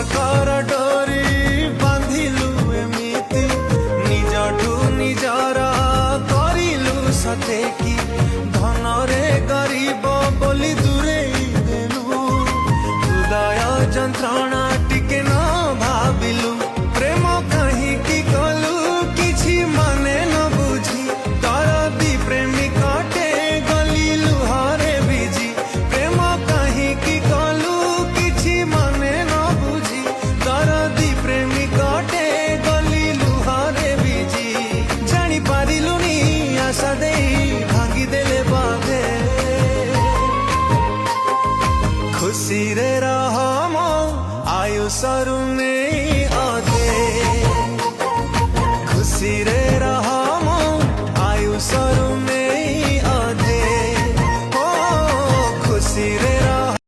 সম্পর্কর ডোরি বাঁধিলু এমিতি নিজঠু নিজর করিলু সতে কি ধনরে গরিব বলি দূরেই দেলু হৃদয় যন্ত্রণা টিকে ন ভাবিলু প্রেম কাহিকি কলু কিছু মানে ন বুঝি দরদি প্রেমিকটে গলি লুহরে বিজি প্রেম কাহিকি কলু কিছু মানে ন বুঝি দরদি প্রেমিকটে গলি লুহরে বিজি জানি পারিলুনি আশা দেই ভাঙ্গি দেলে বাঁধে खुशी रे रह मो आयु सरुने